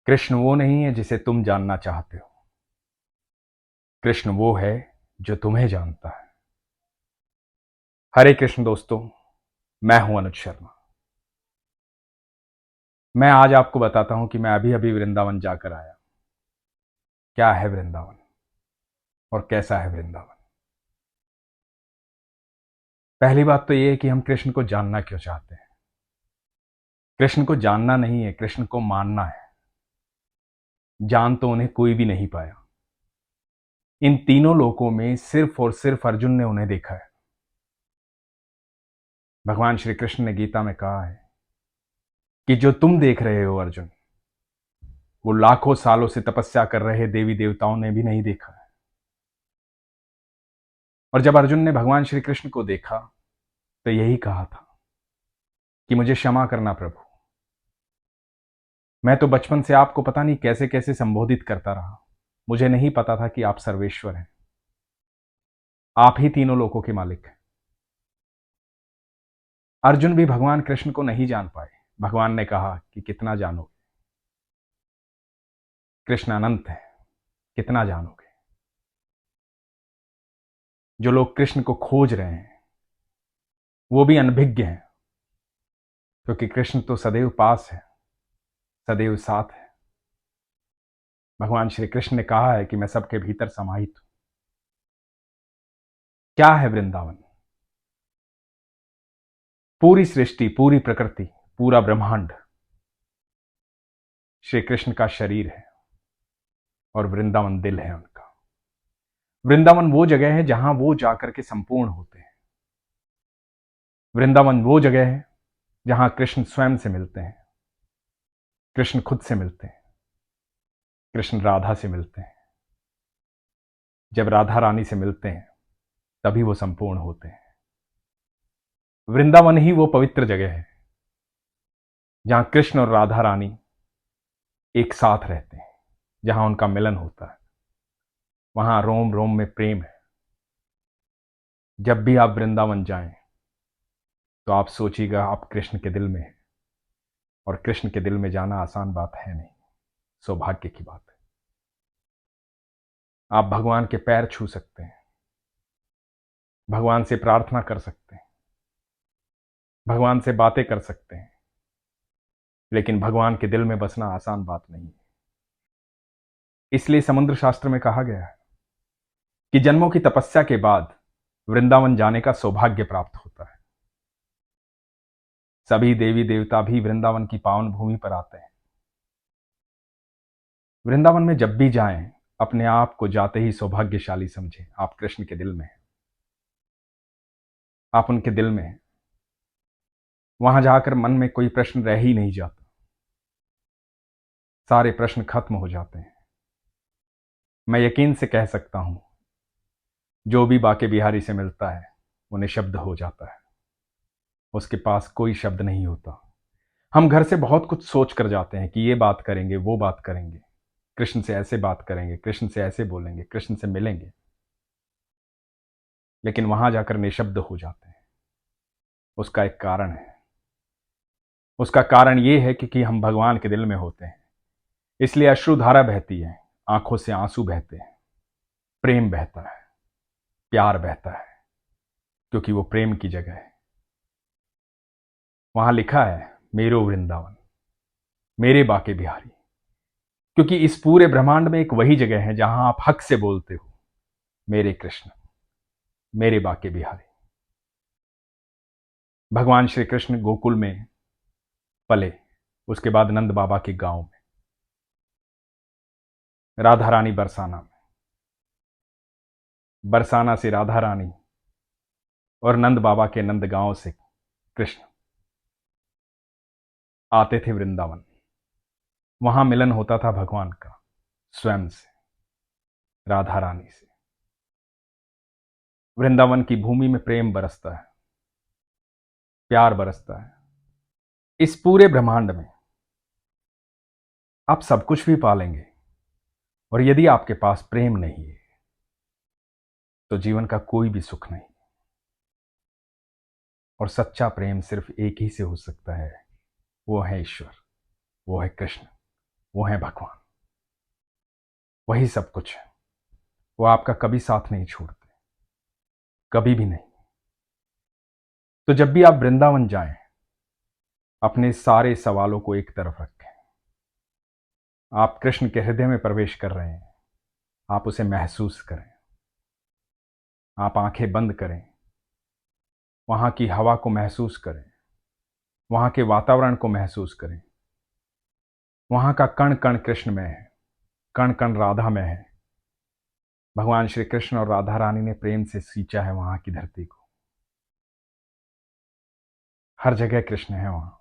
कृष्ण वो नहीं है जिसे तुम जानना चाहते हो। कृष्ण वो है जो तुम्हें जानता है। हरे कृष्ण दोस्तों, मैं हूं अनुज शर्मा। मैं आज आपको बताता हूं कि मैं अभी अभी वृंदावन जाकर आया। क्या है वृंदावन और कैसा है वृंदावन। पहली बात तो यह है कि हम कृष्ण को जानना क्यों चाहते हैं। कृष्ण को जानना नहीं है, कृष्ण को मानना है। जान तो उन्हें कोई भी नहीं पाया। इन तीनों लोकों में सिर्फ और सिर्फ अर्जुन ने उन्हें देखा है। भगवान श्री कृष्ण ने गीता में कहा है कि जो तुम देख रहे हो अर्जुन, वो लाखों सालों से तपस्या कर रहे देवी देवताओं ने भी नहीं देखा है। और जब अर्जुन ने भगवान श्री कृष्ण को देखा तो यही कहा था कि मुझे क्षमा करना प्रभु। मैं तो बचपन से आपको पता नहीं कैसे कैसे संबोधित करता रहा। मुझे नहीं पता था कि आप सर्वेश्वर हैं। आप ही तीनों लोकों के मालिक हैं। अर्जुन भी भगवान कृष्ण को नहीं जान पाए। भगवान ने कहा कि कितना जानोगे। कृष्ण अनंत है, कितना जानोगे। जो लोग कृष्ण को खोज रहे हैं वो भी अनभिज्ञ हैं, क्योंकि कृष्ण तो सदैव पास है, सदैव साथ है। भगवान श्री कृष्ण ने कहा है कि मैं सबके भीतर समाहित हूं। क्या है वृंदावन? पूरी सृष्टि, पूरी प्रकृति, पूरा ब्रह्मांड श्री कृष्ण का शरीर है और वृंदावन दिल है उनका। वृंदावन वो जगह है जहां वो जाकर के संपूर्ण होते हैं। वृंदावन वो जगह है जहां कृष्ण स्वयं से मिलते हैं, कृष्ण खुद से मिलते हैं, कृष्ण राधा से मिलते हैं। जब राधा रानी से मिलते हैं तभी वो संपूर्ण होते हैं। वृंदावन ही वो पवित्र जगह है जहां कृष्ण और राधा रानी एक साथ रहते हैं, जहां उनका मिलन होता है। वहां रोम रोम में प्रेम है। जब भी आप वृंदावन जाएं तो आप सोचिएगा आप कृष्ण के दिल में हैं। और कृष्ण के दिल में जाना आसान बात है नहीं, सौभाग्य की बात है। आप भगवान के पैर छू सकते हैं, भगवान से प्रार्थना कर सकते हैं, भगवान से बातें कर सकते हैं, लेकिन भगवान के दिल में बसना आसान बात नहीं है। इसलिए समुद्र शास्त्र में कहा गया है कि जन्मों की तपस्या के बाद वृंदावन जाने का सौभाग्य प्राप्त होता है। सभी देवी देवता भी वृंदावन की पावन भूमि पर आते हैं। वृंदावन में जब भी जाएं, अपने आप को जाते ही सौभाग्यशाली समझें। आप कृष्ण के दिल में हैं, आप उनके दिल में हैं। वहां जाकर मन में कोई प्रश्न रह ही नहीं जाता, सारे प्रश्न खत्म हो जाते हैं। मैं यकीन से कह सकता हूं, जो भी बाके बिहारी से मिलता है वो निशब्द हो जाता है। उसके पास कोई शब्द नहीं होता। हम घर से बहुत कुछ सोच कर जाते हैं कि ये बात करेंगे, वो बात करेंगे, कृष्ण से ऐसे बात करेंगे, कृष्ण से ऐसे बोलेंगे, कृष्ण से मिलेंगे, लेकिन वहां जाकर निशब्द हो जाते हैं। उसका एक कारण है। उसका कारण ये है क्योंकि हम भगवान के दिल में होते हैं। इसलिए अश्रुधारा बहती है, आंखों से आंसू बहते हैं, प्रेम बहता है, प्यार बहता है, क्योंकि वो प्रेम की जगह है। वहां लिखा है मेरो वृंदावन, मेरे बाके बिहारी, क्योंकि इस पूरे ब्रह्मांड में एक वही जगह है जहां आप हक से बोलते हो मेरे कृष्ण, मेरे बाके बिहारी। भगवान श्री कृष्ण गोकुल में पले, उसके बाद नंद बाबा के गांव में, राधा रानी बरसाना में, बरसाना से राधा रानी और नंद बाबा के नंद गांव से कृष्ण आते थे वृंदावन। वहां मिलन होता था भगवान का स्वयं से, राधा रानी से। वृंदावन की भूमि में प्रेम बरसता है, प्यार बरसता है। इस पूरे ब्रह्मांड में आप सब कुछ भी पालेंगे, और यदि आपके पास प्रेम नहीं है तो जीवन का कोई भी सुख नहीं। और सच्चा प्रेम सिर्फ एक ही से हो सकता है, वो है ईश्वर, वो है कृष्ण। वो हैं भगवान, वही सब कुछ है। वो आपका कभी साथ नहीं छोड़ते, कभी भी नहीं। तो जब भी आप वृंदावन जाएं, अपने सारे सवालों को एक तरफ रखें। आप कृष्ण के हृदय में प्रवेश कर रहे हैं, आप उसे महसूस करें। आप आंखें बंद करें, वहां की हवा को महसूस करें, वहां के वातावरण को महसूस करें। वहां का कण कण कृष्ण में है, कण कण राधा में है। भगवान श्री कृष्ण और राधा रानी ने प्रेम से सींचा है वहां की धरती को। हर जगह कृष्ण है वहां।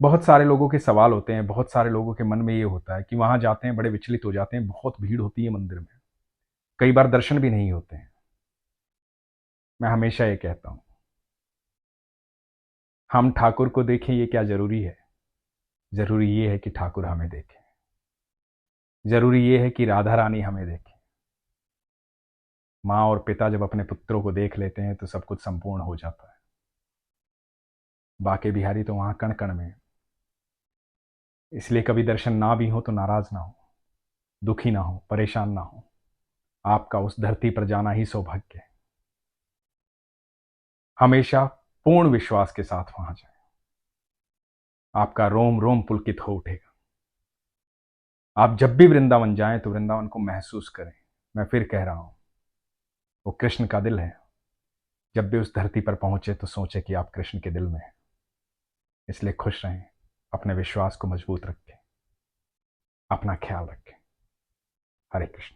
बहुत सारे लोगों के सवाल होते हैं, बहुत सारे लोगों के मन में ये होता है कि वहां जाते हैं बड़े विचलित हो जाते हैं, बहुत भीड़ होती है मंदिर में, कई बार दर्शन भी नहीं होते हैं। मैं हमेशा ये कहता हूं, हम ठाकुर को देखें ये क्या जरूरी है? जरूरी ये है कि ठाकुर हमें देखें। जरूरी ये है कि राधा रानी हमें देखे। माँ और पिता जब अपने पुत्रों को देख लेते हैं तो सब कुछ संपूर्ण हो जाता है। बाके बिहारी तो वहां कण कण में है। इसलिए कभी दर्शन ना भी हो तो नाराज ना हो, दुखी ना हो, परेशान ना हो। आपका उस धरती पर जाना ही सौभाग्य है। हमेशा पूर्ण विश्वास के साथ वहां जाए, आपका रोम रोम पुलकित हो उठेगा। आप जब भी वृंदावन जाएं तो वृंदावन को महसूस करें। मैं फिर कह रहा हूं, वो कृष्ण का दिल है। जब भी उस धरती पर पहुंचे तो सोचे कि आप कृष्ण के दिल में हैं। इसलिए खुश रहें, अपने विश्वास को मजबूत रखें, अपना ख्याल रखें। हरे कृष्ण।